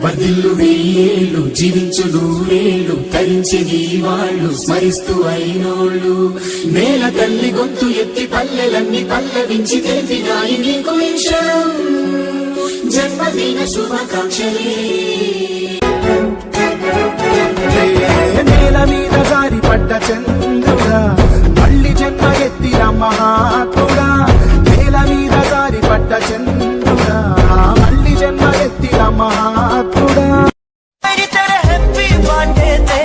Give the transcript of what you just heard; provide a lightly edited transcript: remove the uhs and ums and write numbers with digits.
వర్ధిల్లు వెయ్యేళ్ళు జీవించు నూరేళ్ళు తరించి నీ వాళ్ళు స్మరిస్తూ అయినోళ్ళు నేల తల్లి గొంతు ఎత్తి పల్లెలన్నీ పల్లవించి తెలిపినాయి నీకు విషయం జన్మదిన శుభాకాంక్షలే నేల మీద జారి పడ్డ చంద్రుడా మళ్ళీ జన్మ ఎత్తిన మహాత్ముడా నేల మీద జారి పడ్డ చంద్రుడా మళ్ళీ జన్మ ఎత్తిన మహాత్ముడా హ్యాపీ బర్త్డే